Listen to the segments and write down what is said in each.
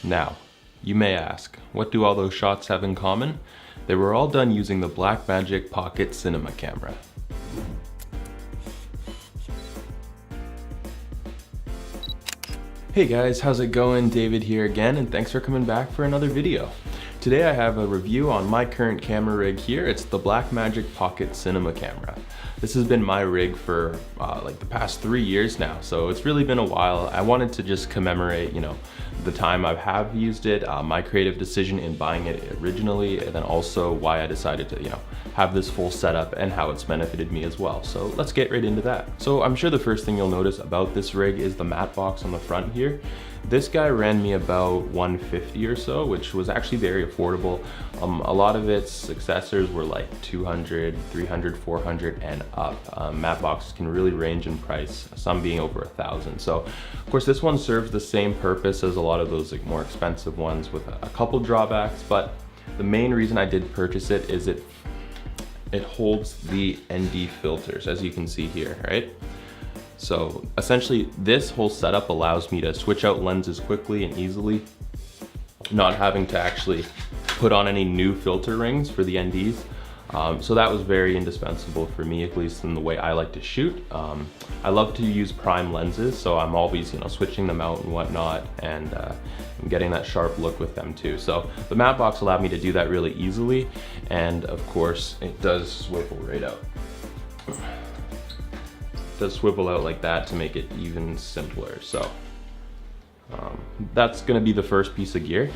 Now, you may ask, what do all those shots have in common? They were all done using the Blackmagic Pocket Cinema camera. Hey guys, how's it going? David here again, and thanks for coming back for another video. Today I have a review on my current camera rig here. It's the Blackmagic Pocket Cinema camera. This has been my rig for like the past 3 years now, so it's really been a while. I wanted to just commemorate, the time I have used it, my creative decision in buying it originally, and then also why I decided to, have this full setup and how it's benefited me as well. So let's get right into that. So I'm sure the first thing you'll notice about this rig is the matte box on the front here. This guy ran me about $150 or so, which was actually very affordable. A lot of its successors were like $200, $300, $400 and up. Matte boxes can really range in price, some being over $1,000. So of course this one serves the same purpose as a lot of those more expensive ones with a couple drawbacks, but the main reason I did purchase it is it holds the ND filters, as you can see here, right? So essentially this whole setup allows me to switch out lenses quickly and easily, not having to actually put on any new filter rings for the NDs. So that was very indispensable for me, at least in the way I like to shoot. I love to use prime lenses, so I'm always switching them out and whatnot, and I'm getting that sharp look with them too. So the matte box allowed me to do that really easily, and of course it does swivel right out. Does swivel out like that to make it even simpler. So that's gonna be the first piece of gear.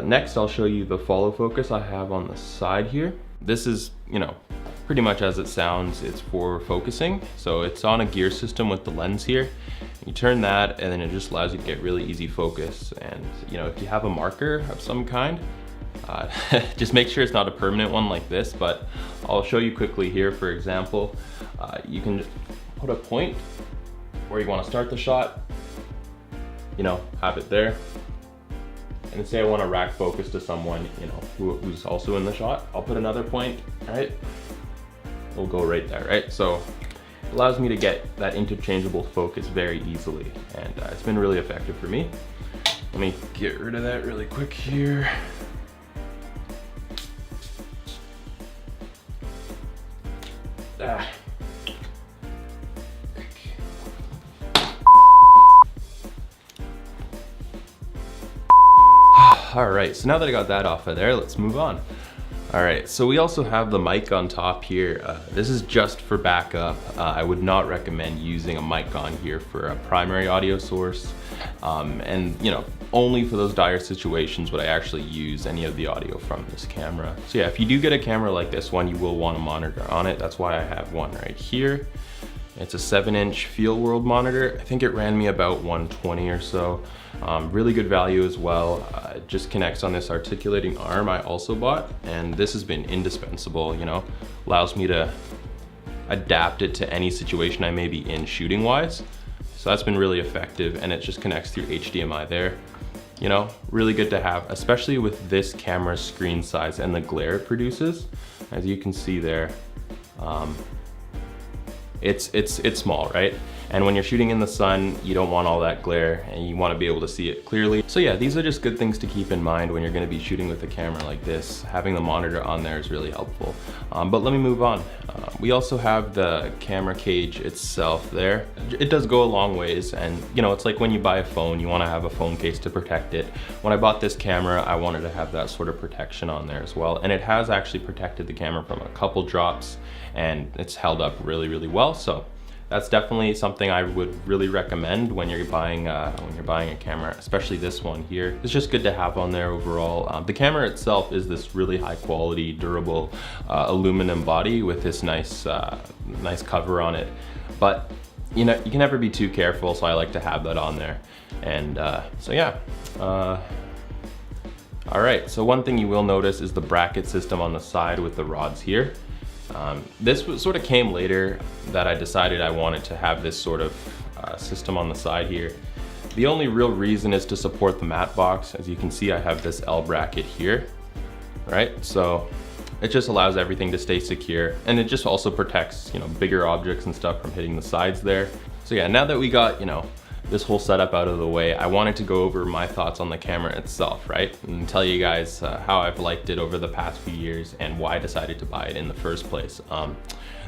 Next I'll show you the follow focus I have on the side here. This is, pretty much as it sounds, it's for focusing. So it's on a gear system with the lens here. You turn that and then it just allows you to get really easy focus. And if you have a marker of some kind, just make sure it's not a permanent one like this, but I'll show you quickly here. For example, you can put a point where you want to start the shot, have it there, and say I want to rack focus to someone, who's also in the shot. I'll put another point, right? We'll go right there, right? So it allows me to get that interchangeable focus very easily, and it's been really effective for me. Let me get rid of that really quick here. All right, so now that I got that off of there, let's move on. All right, so we also have the mic on top here. This is just for backup. I would not recommend using a mic on here for a primary audio source. And only for those dire situations would I actually use any of the audio from this camera. So yeah, if you do get a camera like this one, you will want a monitor on it. That's why I have one right here. It's a 7-inch Feel World monitor. I think it ran me about $120 or so. Really good value as well. It just connects on this articulating arm I also bought, and this has been indispensable, allows me to adapt it to any situation I may be in shooting wise. So that's been really effective, and it just connects through HDMI there. Really good to have, especially with this camera's screen size and the glare it produces. As you can see there, it's small, right? And when you're shooting in the sun, you don't want all that glare and you want to be able to see it clearly. So yeah, these are just good things to keep in mind when you're going to be shooting with a camera like this. Having the monitor on there is really helpful. But let me move on. We also have the camera cage itself there. It does go a long ways, and it's like when you buy a phone, you want to have a phone case to protect it. When I bought this camera, I wanted to have that sort of protection on there as well. And it has actually protected the camera from a couple drops, and it's held up really, really well. So that's definitely something I would really recommend when you're buying a camera, especially this one here. It's just good to have on there overall. The camera itself is this really high quality, durable aluminum body with this nice cover on it. But you can never be too careful, so I like to have that on there. And so yeah. All right, so one thing you will notice is the bracket system on the side with the rods here. This sort of came later that I decided I wanted to have this sort of system on the side here. The only real reason is to support the matte box. As you can see, I have this L bracket here, right? So it just allows everything to stay secure, and it just also protects, bigger objects and stuff from hitting the sides there. So yeah, now that we got, this whole setup out of the way, I wanted to go over my thoughts on the camera itself, right? And tell you guys how I've liked it over the past few years and why I decided to buy it in the first place.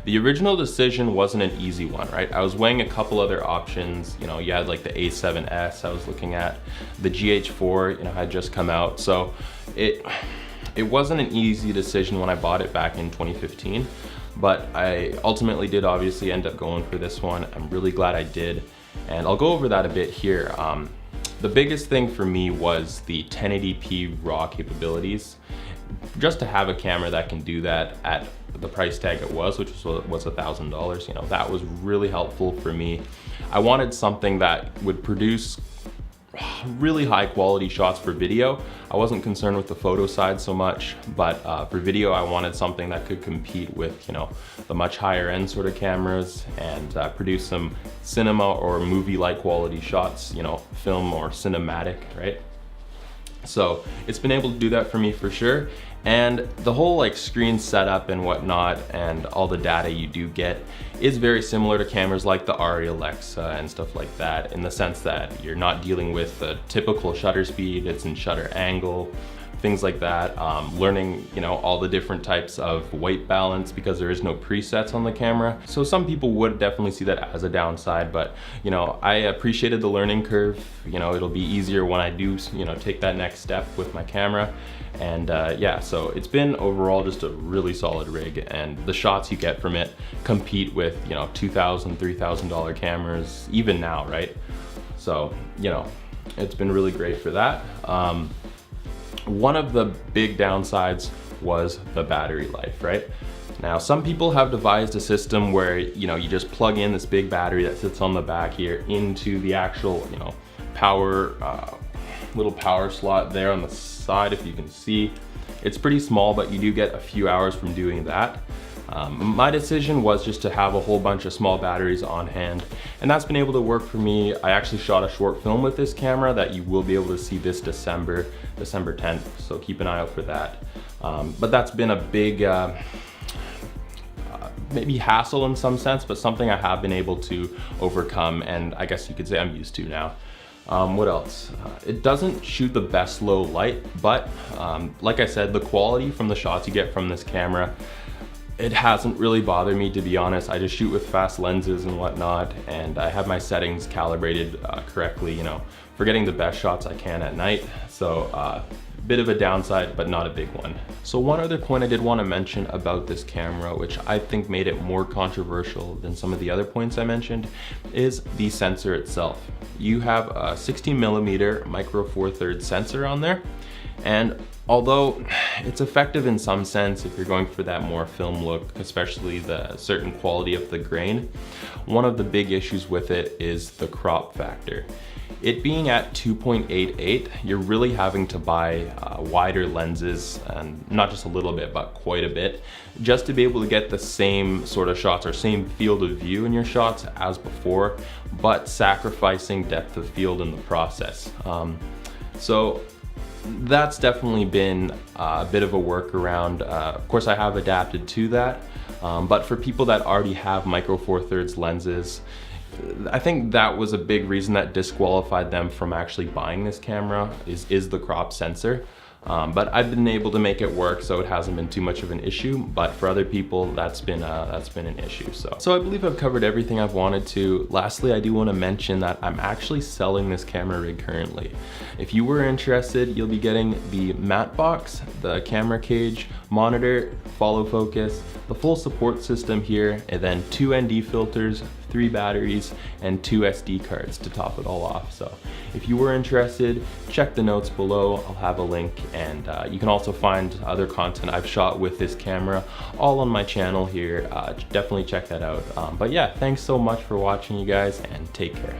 The original decision wasn't an easy one, right? I was weighing a couple other options. You know, you had like the A7S I was looking at, the GH4, you know, had just come out. So it wasn't an easy decision when I bought it back in 2015, but I ultimately did obviously end up going for this one. I'm really glad I did, and I'll go over that a bit here. The biggest thing for me was the 1080p RAW capabilities. Just to have a camera that can do that at the price tag it was, which was $1,000, you know, that was really helpful for me. I wanted something that would produce really high quality shots for video. I wasn't concerned with the photo side so much, but for video I wanted something that could compete with, you know, the much higher end sort of cameras and produce some cinema or movie-like quality shots, you know, film or cinematic, right? So it's been able to do that for me for sure. And the whole like screen setup and whatnot and all the data you do get is very similar to cameras like the Arri Alexa and stuff like that, in the sense that you're not dealing with the typical shutter speed, it's in shutter angle, things like that. Learning, you know, all the different types of white balance because there is no presets on the camera. So some people would definitely see that as a downside, but you know, I appreciated the learning curve. You know, it'll be easier when I do, you know, take that next step with my camera. And yeah, so it's been overall just a really solid rig, and the shots you get from it compete with, you know, $2,000, $3,000 cameras, even now, right? So, you know, it's been really great for that. One of the big downsides was the battery life, right? Now, some people have devised a system where, you know, you just plug in this big battery that sits on the back here into the actual, you know, power, little power slot there on the side, if you can see. It's pretty small, but you do get a few hours from doing that. My decision was just to have a whole bunch of small batteries on hand, and that's been able to work for me. I actually shot a short film with this camera that you will be able to see this December 10th, so keep an eye out for that. But that's been a big, maybe hassle in some sense, but something I have been able to overcome, and I guess you could say I'm used to now. What else? It doesn't shoot the best low light, but like I said, the quality from the shots you get from this camera, it hasn't really bothered me, to be honest. I just shoot with fast lenses and whatnot, and I have my settings calibrated correctly, you know, for getting the best shots I can at night. So bit of a downside, but not a big one. So one other point I did want to mention about this camera, which I think made it more controversial than some of the other points I mentioned, is the sensor itself. You have a 16mm micro four thirds sensor on there, and although it's effective in some sense if you're going for that more film look, especially the certain quality of the grain, one of the big issues with it is the crop factor. It being at 2.88, you're really having to buy wider lenses, and not just a little bit, but quite a bit, just to be able to get the same sort of shots or same field of view in your shots as before, but sacrificing depth of field in the process. So that's definitely been a bit of a workaround. Of course, I have adapted to that, but for people that already have micro four thirds lenses, I think that was a big reason that disqualified them from actually buying this camera, is the crop sensor. But I've been able to make it work, so it hasn't been too much of an issue. But for other people, that's been an issue. So I believe I've covered everything I've wanted to. Lastly, I do want to mention that I'm actually selling this camera rig currently. If you were interested, you'll be getting the matte box, the camera cage, monitor, follow focus, the full support system here, and then 2 ND filters, 3 batteries, and 2 SD cards to top it all off. So if you were interested, check the notes below. I'll have a link, and you can also find other content I've shot with this camera all on my channel here. Definitely check that out. But yeah, thanks so much for watching, you guys, and take care.